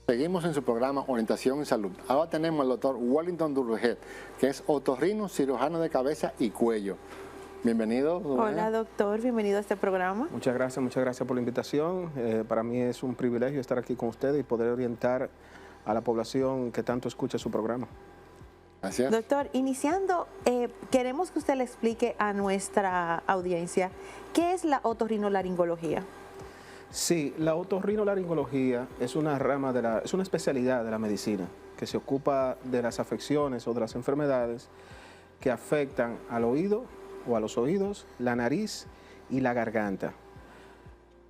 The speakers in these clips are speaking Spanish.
Seguimos en su programa Orientación en Salud. Ahora tenemos al doctor Wellington Durrujet, que es otorrino, cirujano de cabeza y cuello. Bienvenido. Hola doctor, bienvenido a este programa. Muchas gracias por la invitación. Para mí es un privilegio estar aquí con ustedes y poder orientar a la población que tanto escucha su programa. Gracias. Doctor, iniciando, queremos que usted le explique a nuestra audiencia qué es la otorrinolaringología. Sí, la otorrinolaringología es una rama es una especialidad de la medicina que se ocupa de las afecciones o de las enfermedades que afectan al oído o a los oídos, la nariz y la garganta,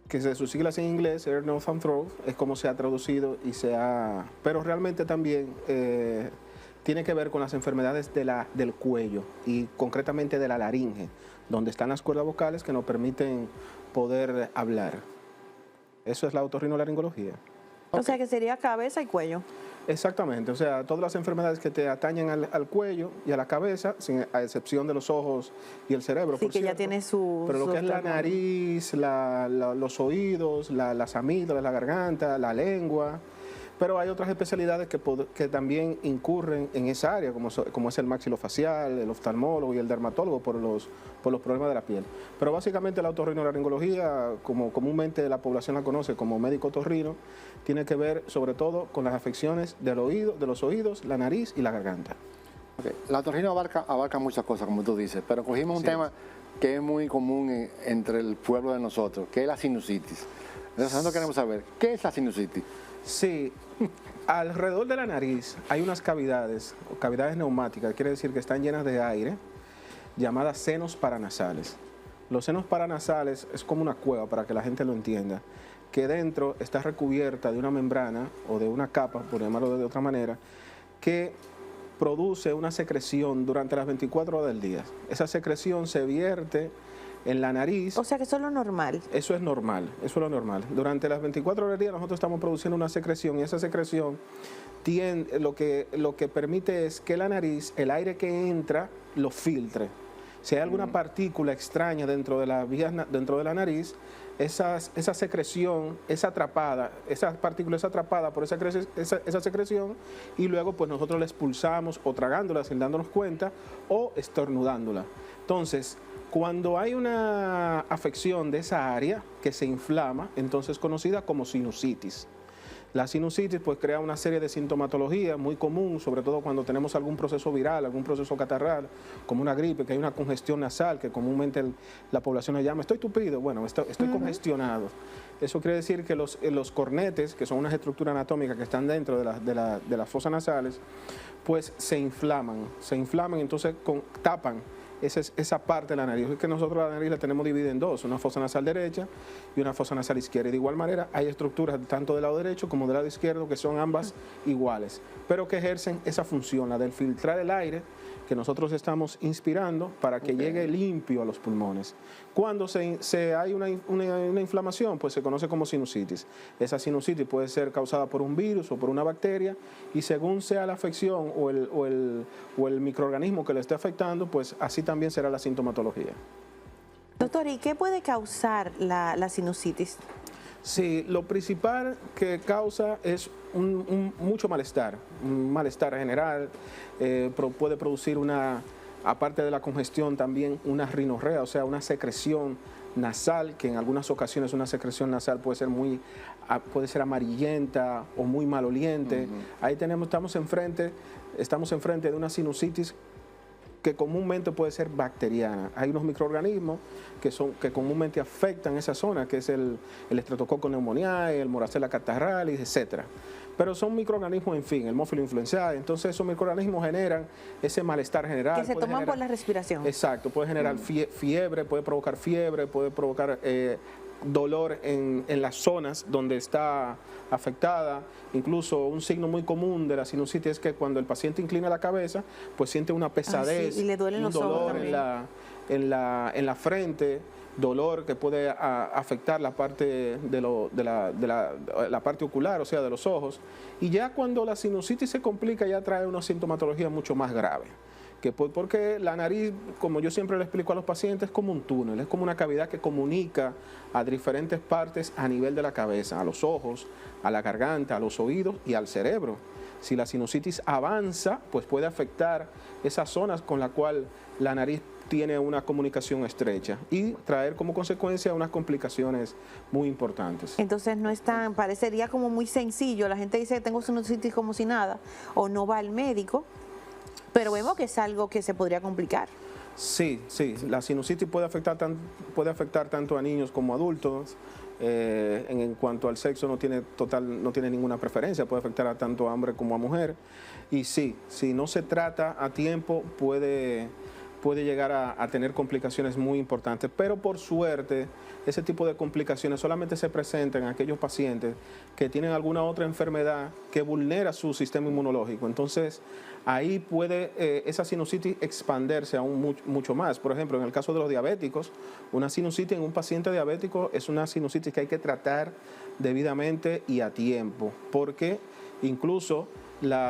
que de sus siglas en inglés, ear, nose and throat, es como se ha traducido pero realmente también tiene que ver con las enfermedades del cuello y concretamente de la laringe, donde están las cuerdas vocales que nos permiten poder hablar. Eso es la otorrinolaringología. O sea que sería cabeza y cuello. Exactamente, o sea, todas las enfermedades que te atañen al cuello y a la cabeza, a excepción de los ojos y el cerebro, sí, por que cierto, ya tiene su... Pero lo que es la nariz, los oídos, las amígdalas, la garganta, la lengua. Pero hay otras especialidades que también incurren en esa área, como es el maxilofacial, el oftalmólogo y el dermatólogo por los problemas de la piel. Pero básicamente la otorrinolaringología, como comúnmente la población la conoce como médico otorrino, tiene que ver sobre todo con las afecciones de los oídos, la nariz y la garganta. Okay. La otorrino abarca muchas cosas, como tú dices, pero cogimos un tema que es muy común entre el pueblo de nosotros, que es la sinusitis. Entonces nosotros queremos saber, ¿qué es la sinusitis? Sí, alrededor de la nariz hay unas cavidades neumáticas, quiere decir que están llenas de aire, llamadas senos paranasales. Los senos paranasales es como una cueva, para que la gente lo entienda, que dentro está recubierta de una membrana o de una capa, por llamarlo de otra manera, que produce una secreción durante las 24 horas del día. Esa secreción se vierte en la nariz. O sea que eso es lo normal. Eso es normal, eso es lo normal. Durante las 24 horas del día nosotros estamos produciendo una secreción y esa secreción lo que permite es que la nariz, el aire que entra, lo filtre. Si hay alguna partícula extraña dentro de la nariz, esa secreción es atrapada, esa partícula es atrapada por esa secreción y luego pues nosotros la expulsamos o tragándola sin dándonos cuenta o estornudándola. Entonces, cuando hay una afección de esa área que se inflama, entonces es conocida como sinusitis. La sinusitis pues crea una serie de sintomatología muy común, sobre todo cuando tenemos algún proceso viral, algún proceso catarral, como una gripe, que hay una congestión nasal, que comúnmente la población le llama, estoy tupido, bueno, estoy congestionado. Eso quiere decir que los cornetes, que son unas estructuras anatómicas que están dentro de las fosas nasales, pues se inflaman, entonces tapan esa parte de la nariz. Es que nosotros la nariz la tenemos dividida en dos, una fosa nasal derecha y una fosa nasal izquierda. Y de igual manera hay estructuras tanto del lado derecho como del lado izquierdo que son ambas iguales, pero que ejercen esa función, la del filtrar el aire que nosotros estamos inspirando para que llegue limpio a los pulmones. Cuando hay una inflamación, pues se conoce como sinusitis. Esa sinusitis puede ser causada por un virus o por una bacteria y según sea la afección o el microorganismo que le esté afectando, pues así también será la sintomatología. Doctor, ¿y qué puede causar la sinusitis? Sí, lo principal que causa es mucho malestar, un malestar general, puede producir aparte de la congestión también una rinorrea, o sea, una secreción nasal, que en algunas ocasiones una secreción nasal puede ser amarillenta o muy maloliente. Ahí estamos enfrente de una sinusitis que comúnmente puede ser bacteriana. Hay unos microorganismos que comúnmente afectan esa zona, que es el Streptococcus pneumoniae, el Moracella catarrhalis, etc. Pero son microorganismos, en fin, el Haemophilus influenzae. Entonces esos microorganismos generan ese malestar general. Que se toman por la respiración. Exacto, puede generar fiebre, puede provocar dolor en las zonas donde está afectada. Incluso un signo muy común de la sinusitis es que cuando el paciente inclina la cabeza, pues siente una pesadez, sí, y le duelen los ojos dolor también. en la frente, dolor que puede afectar la parte la parte ocular, o sea, de los ojos. Y ya cuando la sinusitis se complica, ya trae una sintomatología mucho más grave, Porque la nariz, como yo siempre le explico a los pacientes, es como un túnel, es como una cavidad que comunica a diferentes partes a nivel de la cabeza, a los ojos, a la garganta, a los oídos y al cerebro. Si la sinusitis avanza, pues puede afectar esas zonas con las cuales la nariz tiene una comunicación estrecha y traer como consecuencia unas complicaciones muy importantes. Entonces no es tan, parecería como muy sencillo. La gente dice que tengo sinusitis como si nada o no va al médico, pero vemos que es algo que se podría complicar. Sí, la sinusitis puede afectar tanto a niños como a adultos. En cuanto al sexo no tiene ninguna preferencia, puede afectar a tanto a hombre como a mujer. Y sí, si no se trata a tiempo puede llegar a tener complicaciones muy importantes, pero por suerte ese tipo de complicaciones solamente se presentan en aquellos pacientes que tienen alguna otra enfermedad que vulnera su sistema inmunológico. Entonces ahí puede esa sinusitis expandirse aún mucho más. Por ejemplo, en el caso de los diabéticos, una sinusitis en un paciente diabético es una sinusitis que hay que tratar debidamente y a tiempo, porque incluso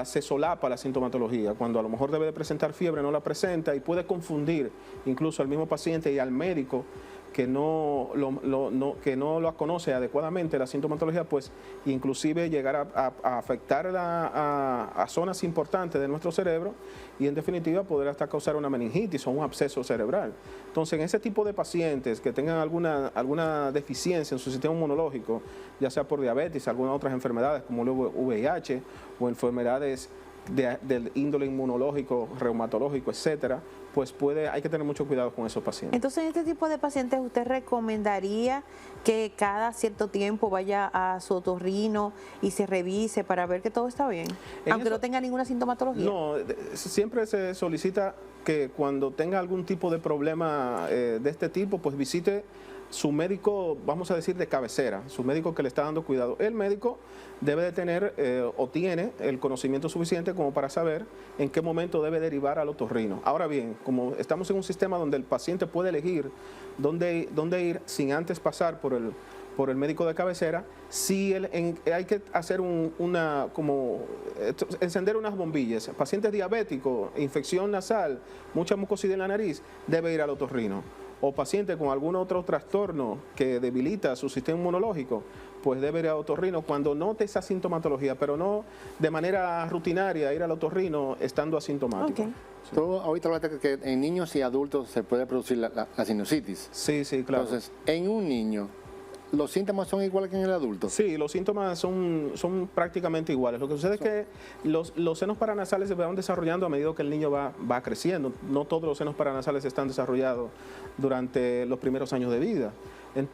se solapa la sintomatología. Cuando a lo mejor debe de presentar fiebre, no la presenta y puede confundir incluso al mismo paciente y al médico que no lo conoce adecuadamente la sintomatología, pues inclusive llegar a afectar a zonas importantes de nuestro cerebro y en definitiva poder hasta causar una meningitis o un absceso cerebral. Entonces en ese tipo de pacientes que tengan alguna deficiencia en su sistema inmunológico, ya sea por diabetes, algunas otras enfermedades como el VIH o enfermedades del índole inmunológico, reumatológico, etcétera, pues hay que tener mucho cuidado con esos pacientes. Entonces, en este tipo de pacientes, ¿usted recomendaría que cada cierto tiempo vaya a su otorrino y se revise para ver que todo está bien? Aunque no tenga ninguna sintomatología. No, siempre se solicita que cuando tenga algún tipo de problema de este tipo, pues visite su médico, vamos a decir, de cabecera, su médico que le está dando cuidado. El médico debe de tener o tiene el conocimiento suficiente como para saber en qué momento debe derivar al otorrino. Ahora bien, como estamos en un sistema donde el paciente puede elegir dónde ir sin antes pasar por el médico de cabecera, sí hay que hacer encender unas bombillas. Pacientes diabéticos, infección nasal, mucha mucosidad en la nariz, debe ir al otorrino. O paciente con algún otro trastorno que debilita su sistema inmunológico, pues debe ir al otorrino cuando note esa sintomatología, pero no de manera rutinaria ir al otorrino estando asintomático. Okay. Tú ahorita hablaste que en niños y adultos se puede producir la sinusitis. Sí, claro. Entonces, en un niño, ¿los síntomas son iguales que en el adulto? Sí, los síntomas son prácticamente iguales. Lo que sucede es que los senos paranasales se van desarrollando a medida que el niño va creciendo. No todos los senos paranasales están desarrollados durante los primeros años de vida.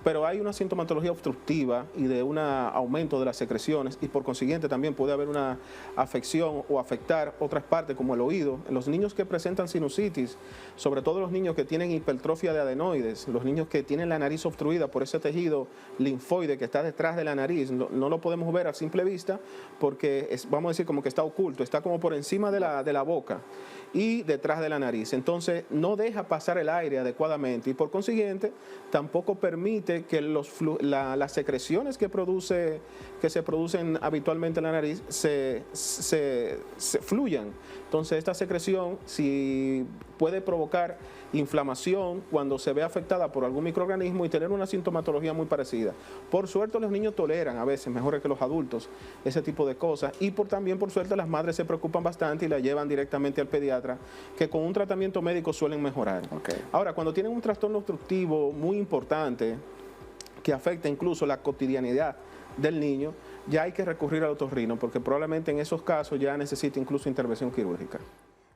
Pero hay una sintomatología obstructiva y de un aumento de las secreciones y por consiguiente también puede haber una afección o afectar otras partes como el oído. En los niños que presentan sinusitis, sobre todo los niños que tienen hipertrofia de adenoides, los niños que tienen la nariz obstruida por ese tejido linfoide que está detrás de la nariz, no lo podemos ver a simple vista porque vamos a decir como que está oculto, está como por encima de la boca y detrás de la nariz. Entonces no deja pasar el aire adecuadamente y por consiguiente tampoco permite que las secreciones que se producen habitualmente en la nariz se fluyan. Entonces esta secreción si puede provocar inflamación cuando se ve afectada por algún microorganismo y tener una sintomatología muy parecida. Por suerte los niños toleran a veces mejor que los adultos ese tipo de cosas y también por suerte las madres se preocupan bastante y la llevan directamente al pediatra que con un tratamiento médico suelen mejorar. Okay. Ahora, cuando tienen un trastorno obstructivo muy importante que afecta incluso la cotidianidad del niño, ya hay que recurrir al otorrino porque probablemente en esos casos ya necesita incluso intervención quirúrgica.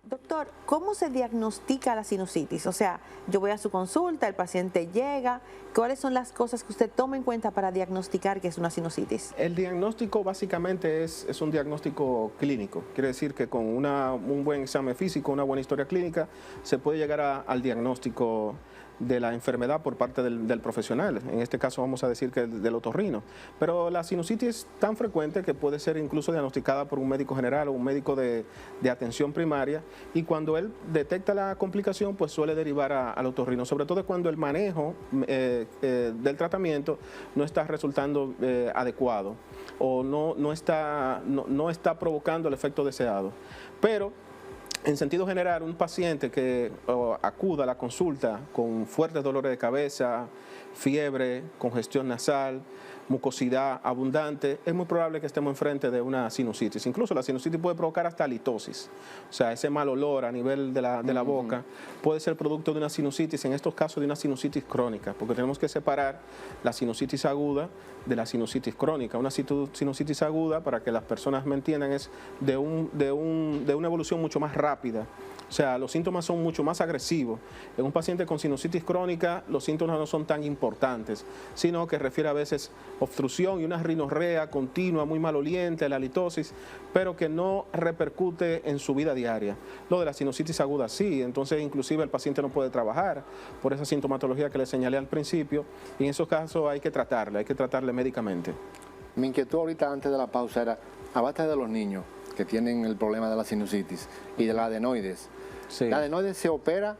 Doctor, ¿cómo se diagnostica la sinusitis? O sea, yo voy a su consulta, el paciente llega, ¿cuáles son las cosas que usted toma en cuenta para diagnosticar que es una sinusitis? El diagnóstico básicamente es un diagnóstico clínico, quiere decir que con un buen examen físico, una buena historia clínica, se puede llegar al diagnóstico de la enfermedad por parte del profesional, en este caso vamos a decir que del otorrino, pero la sinusitis es tan frecuente que puede ser incluso diagnosticada por un médico general o un médico de atención primaria y cuando él detecta la complicación pues suele derivar al otorrino, sobre todo cuando el manejo del tratamiento no está resultando adecuado o no está provocando el efecto deseado, pero En sentido general, un paciente que acuda a la consulta con fuertes dolores de cabeza, fiebre, congestión nasal, mucosidad abundante, es muy probable que estemos enfrente de una sinusitis. Incluso la sinusitis puede provocar hasta halitosis, o sea, ese mal olor a nivel de la boca puede ser producto de una sinusitis, en estos casos de una sinusitis crónica, porque tenemos que separar la sinusitis aguda de la sinusitis crónica. Una sinusitis aguda, para que las personas me entiendan, es de una evolución mucho más rápida. O sea, los síntomas son mucho más agresivos. En un paciente con sinusitis crónica, los síntomas no son tan importantes, sino que refiere a veces obstrucción y una rinorrea continua, muy maloliente, la halitosis, pero que no repercute en su vida diaria. Lo de la sinusitis aguda sí, entonces inclusive el paciente no puede trabajar por esa sintomatología que le señalé al principio, y en esos casos hay que tratarle médicamente. Mi inquietud ahorita antes de la pausa era, hablaste de los niños que tienen el problema de la sinusitis y de la adenoides. Sí. ¿La adenoides se opera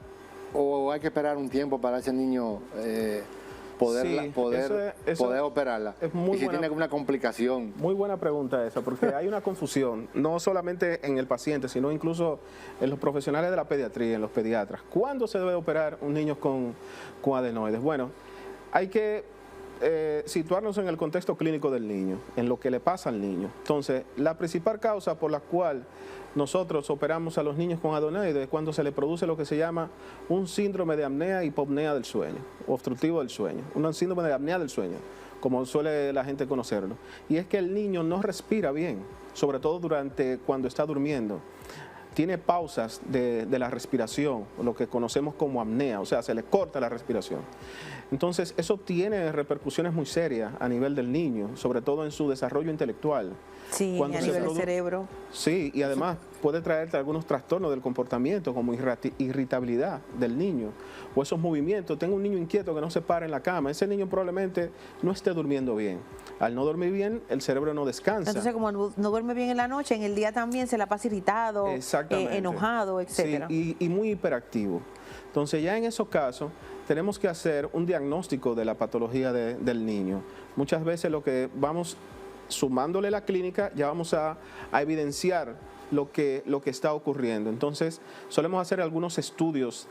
o hay que esperar un tiempo para ese niño poder operarla? Es muy y si buena, tiene alguna complicación. Muy buena pregunta esa, porque hay una confusión, no solamente en el paciente, sino incluso en los profesionales de la pediatría, en los pediatras. ¿Cuándo se debe operar un niño con adenoides? Bueno, hay que situarnos en el contexto clínico del niño, en lo que le pasa al niño. Entonces, la principal causa por la cual nosotros operamos a los niños con adenoides es cuando se le produce lo que se llama un síndrome de apnea y hipopnea del sueño, obstructivo del sueño, un síndrome de apnea del sueño, como suele la gente conocerlo. Y es que el niño no respira bien, sobre todo cuando está durmiendo. Tiene pausas de la respiración, lo que conocemos como apnea, o sea, se le corta la respiración. Entonces, eso tiene repercusiones muy serias a nivel del niño, sobre todo en su desarrollo intelectual. Sí, a nivel del cerebro. Sí, y además puede traerte algunos trastornos del comportamiento, como irritabilidad del niño, o esos movimientos. Tengo un niño inquieto que no se para en la cama, ese niño probablemente no esté durmiendo bien. Al no dormir bien, el cerebro no descansa. Entonces, como no duerme bien en la noche, en el día también se la pasa irritado, enojado, etcétera. Sí, y muy hiperactivo. Entonces, ya en esos casos, tenemos que hacer un diagnóstico de la patología del niño. Muchas veces lo que vamos sumándole la clínica, ya vamos a evidenciar lo que está ocurriendo. Entonces, solemos hacer algunos estudios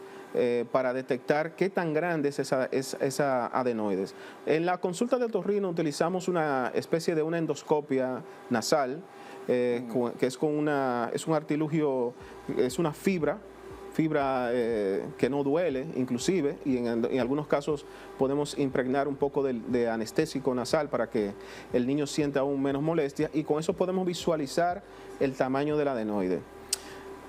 para detectar qué tan grande es esa adenoides. En la consulta de otorrino utilizamos una especie de una endoscopia nasal, que es un artilugio, es una fibra que no duele inclusive, y en algunos casos podemos impregnar un poco de anestésico nasal para que el niño sienta aún menos molestia, y con eso podemos visualizar el tamaño del adenoide.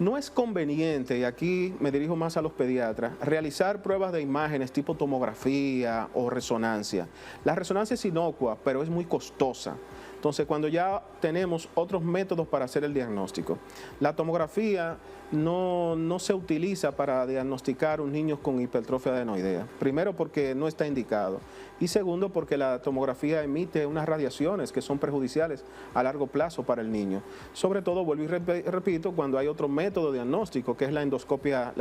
No es conveniente, y aquí me dirijo más a los pediatras, realizar pruebas de imágenes tipo tomografía o resonancia. La resonancia es inocua, pero es muy costosa. Entonces, cuando ya tenemos otros métodos para hacer el diagnóstico, la tomografía no se utiliza para diagnosticar un niño con hipertrofia adenoidea. Primero, porque no está indicado, y segundo, porque la tomografía emite unas radiaciones que son perjudiciales a largo plazo para el niño. Sobre todo, vuelvo y repito, cuando hay otro método diagnóstico, que es la endoscopia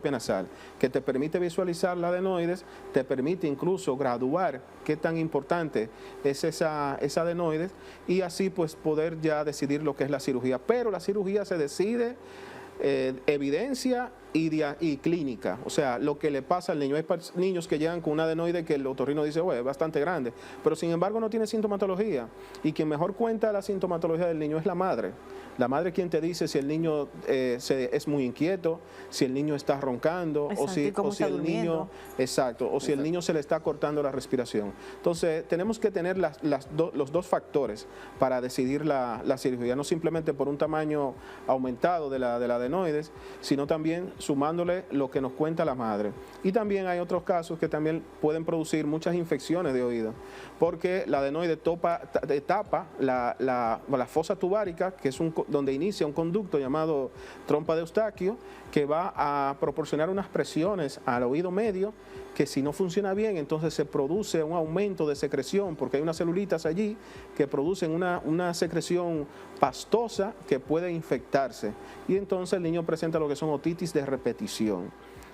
nasal, que te permite visualizar la adenoides, te permite incluso graduar qué tan importante es esa adenoides, y así pues poder ya decidir lo que es la cirugía. Pero la cirugía se decide evidencia y clínica, o sea, lo que le pasa al niño. Hay niños que llegan con una adenoide que el otorrino dice, es bastante grande, pero sin embargo no tiene sintomatología, y quien mejor cuenta la sintomatología del niño es la madre. La madre quien te dice si el niño es muy inquieto, si el niño está roncando, exacto, o si el niño, exacto, o si el niño se le está cortando la respiración. Entonces, tenemos que tener los dos factores para decidir la cirugía, no simplemente por un tamaño aumentado de la adenoides, sino también sumándole lo que nos cuenta la madre. Y también hay otros casos que también pueden producir muchas infecciones de oído, porque la adenoide tapa la fosa tubárica, que es donde inicia un conducto llamado trompa de Eustaquio, que va a proporcionar unas presiones al oído medio, que si no funciona bien, entonces se produce un aumento de secreción, porque hay unas celulitas allí que producen una secreción pastosa que puede infectarse, y entonces el niño presenta lo que son otitis de repetición.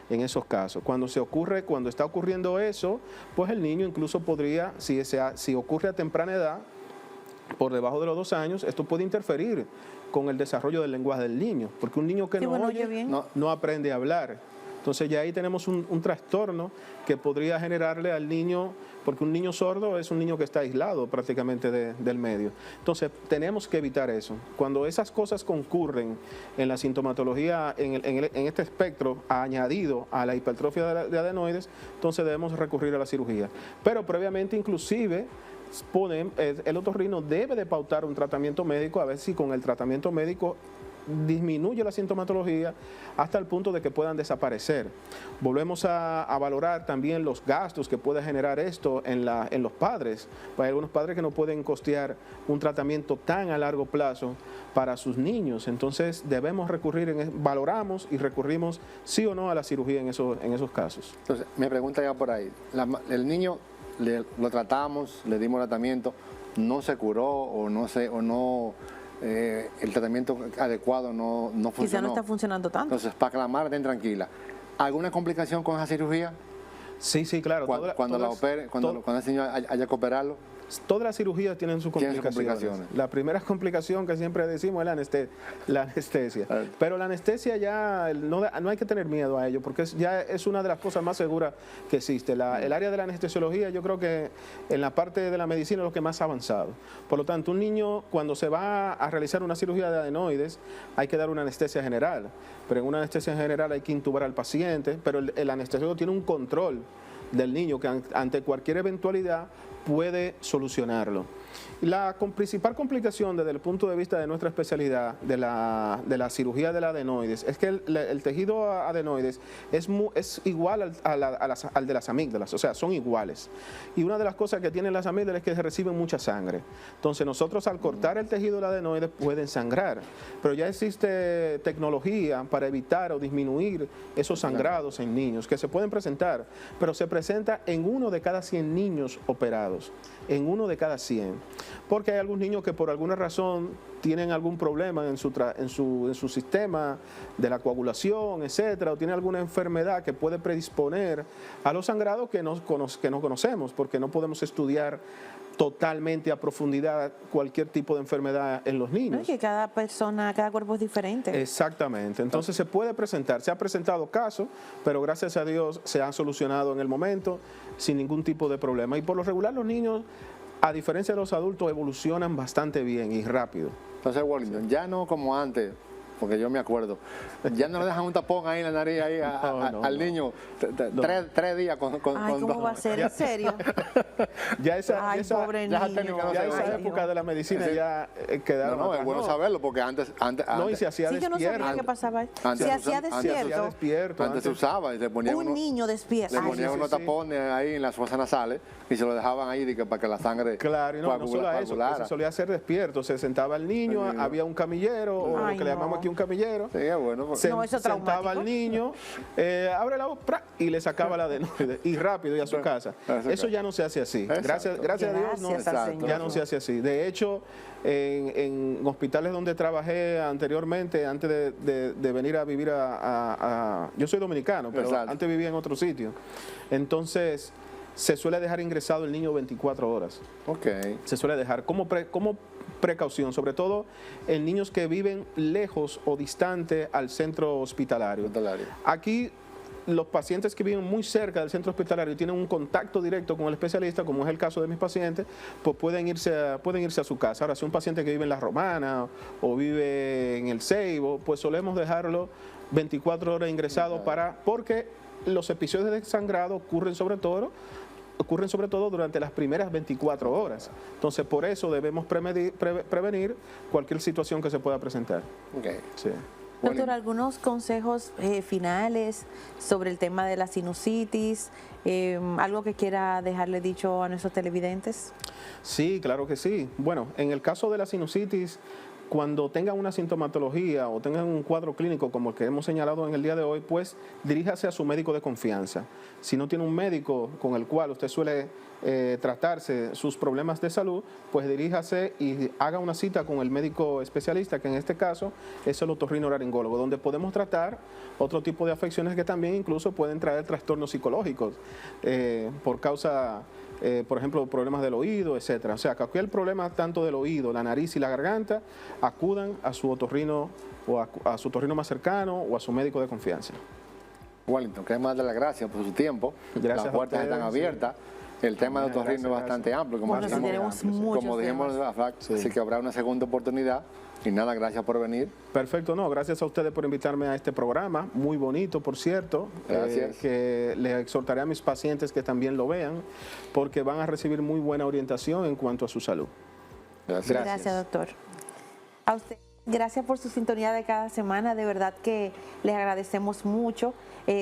En esos casos, cuando está ocurriendo eso, pues el niño incluso podría, si ocurre a temprana edad, por debajo de los 2 años, esto puede interferir con el desarrollo del lenguaje del niño, porque un niño que no oye no aprende a hablar. Entonces ya ahí tenemos un trastorno que podría generarle al niño, porque un niño sordo es un niño que está aislado prácticamente del medio. Entonces tenemos que evitar eso. Cuando esas cosas concurren en la sintomatología, en este espectro añadido a la hipertrofia de adenoides, entonces debemos recurrir a la cirugía. Pero previamente inclusive el otorrino debe de pautar un tratamiento médico, a ver si con el tratamiento médico disminuye la sintomatología hasta el punto de que puedan desaparecer. Volvemos a valorar también los gastos que puede generar esto en los padres. Hay algunos padres que no pueden costear un tratamiento tan a largo plazo para sus niños, entonces debemos valoramos y recurrimos sí o no a la cirugía en esos casos. Entonces, me pregunta ya por ahí, el niño lo tratamos, le dimos tratamiento, no se curó o no el tratamiento adecuado no funcionó. Quizá no está funcionando tanto. Entonces, para que la madre esté tranquila. ¿Alguna complicación con esa cirugía? Sí, claro. Cuando ese niño haya que operarlo. Todas las cirugías tienen sus complicaciones. La primera complicación que siempre decimos es la anestesia. Pero la anestesia ya no hay que tener miedo a ello, porque ya es una de las cosas más seguras que existe. El área de la anestesiología, yo creo que en la parte de la medicina es lo que más ha avanzado. Por lo tanto, un niño cuando se va a realizar una cirugía de adenoides hay que dar una anestesia general. Pero en una anestesia general hay que intubar al paciente, pero el anestesiólogo tiene un control del niño que ante cualquier eventualidad puede solucionarlo. La principal complicación desde el punto de vista de nuestra especialidad de la cirugía del adenoides es que el tejido adenoides es igual al de las amígdalas, o sea, son iguales. Y una de las cosas que tienen las amígdalas es que reciben mucha sangre. Entonces nosotros al cortar el tejido del adenoides pueden sangrar, pero ya existe tecnología para evitar o disminuir esos sangrados en niños que se pueden presentar, pero se presenta en 1 de cada 100 niños operados, en 1 de cada 100. Porque hay algunos niños que por alguna razón tienen algún problema en su sistema de la coagulación, etcétera, o tienen alguna enfermedad que puede predisponer a los sangrados que no conocemos, porque no podemos estudiar totalmente a profundidad cualquier tipo de enfermedad en los niños. Es que cada persona, cada cuerpo es diferente. Exactamente. Entonces se puede presentar, se ha presentado casos, pero gracias a Dios se han solucionado en el momento sin ningún tipo de problema. Y por lo regular los niños, a diferencia de los adultos, evolucionan bastante bien y rápido. Entonces, Wellington, ya no como antes, porque yo me acuerdo, ya no le dejan un tapón ahí en la nariz ahí al niño 3 días con ¿cómo va a ser? ¿En serio? Pobre niño. Esa época de la medicina ya quedaron. No, es bueno saberlo, porque antes y se hacía despierto. Sí, yo no sabía qué pasaba. Se hacía despierto. Antes se usaba y se ponía un niño despierto. Le ponían unos tapones ahí en las fosas nasales y se lo dejaban ahí para que la sangre no solo eso, se solía hacer despierto. Se sentaba el niño, había un camillero, o lo que le llamamos aquí un camillero. Sí, bueno, sentaba al niño, abre la boca y le sacaba la adenoide y rápido y a su casa. Eso ya no se hace así. Gracias a Dios ya no se hace así. De hecho, en hospitales donde trabajé anteriormente, antes de venir a vivir yo soy dominicano, pero antes vivía en otro sitio. Entonces, se suele dejar ingresado el niño 24 horas. Okay. Se suele dejar como precaución, sobre todo en niños que viven lejos o distante al centro hospitalario. Aquí los pacientes que viven muy cerca del centro hospitalario y tienen un contacto directo con el especialista, como es el caso de mis pacientes, pues pueden irse a su casa. Ahora, si un paciente que vive en La Romana o vive en El Ceibo, pues solemos dejarlo 24 horas ingresado porque los episodios de sangrado ocurren sobre todo durante las primeras 24 horas. Entonces, por eso debemos prevenir cualquier situación que se pueda presentar. Okay. Sí. Doctor, ¿algunos consejos finales sobre el tema de la sinusitis? ¿Algo que quiera dejarle dicho a nuestros televidentes? Sí, claro que sí. Bueno, en el caso de la sinusitis, cuando tengan una sintomatología o tengan un cuadro clínico como el que hemos señalado en el día de hoy, pues diríjase a su médico de confianza. Si no tiene un médico con el cual usted suele tratarse sus problemas de salud, pues diríjase y haga una cita con el médico especialista, que en este caso es el otorrinolaringólogo, donde podemos tratar otro tipo de afecciones que también incluso pueden traer trastornos psicológicos por causa por ejemplo, problemas del oído, etcétera. O sea, cualquier problema tanto del oído, la nariz y la garganta, acudan a su otorrino o a su otorrino más cercano o a su médico de confianza. Wellington, queremos darle las gracias por su tiempo. Gracias. Las puertas están abiertas. El tema de otorrino es bastante amplio, como Bueno, dijimos, así que habrá una segunda oportunidad. Y nada, gracias por venir. Perfecto, no, gracias a ustedes por invitarme a este programa, muy bonito, por cierto. Gracias. Que les exhortaré a mis pacientes que también lo vean, porque van a recibir muy buena orientación en cuanto a su salud. Gracias, doctor. A usted. Gracias por su sintonía de cada semana, de verdad que les agradecemos mucho.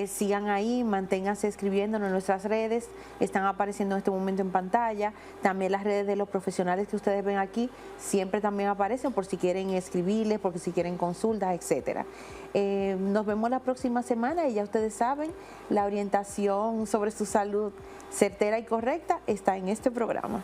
Sigan ahí, manténganse escribiéndonos en nuestras redes, están apareciendo en este momento en pantalla. También las redes de los profesionales que ustedes ven aquí siempre también aparecen por si quieren escribirles, porque si quieren consultas, etcétera. Nos vemos la próxima semana y ya ustedes saben, la orientación sobre su salud certera y correcta está en este programa.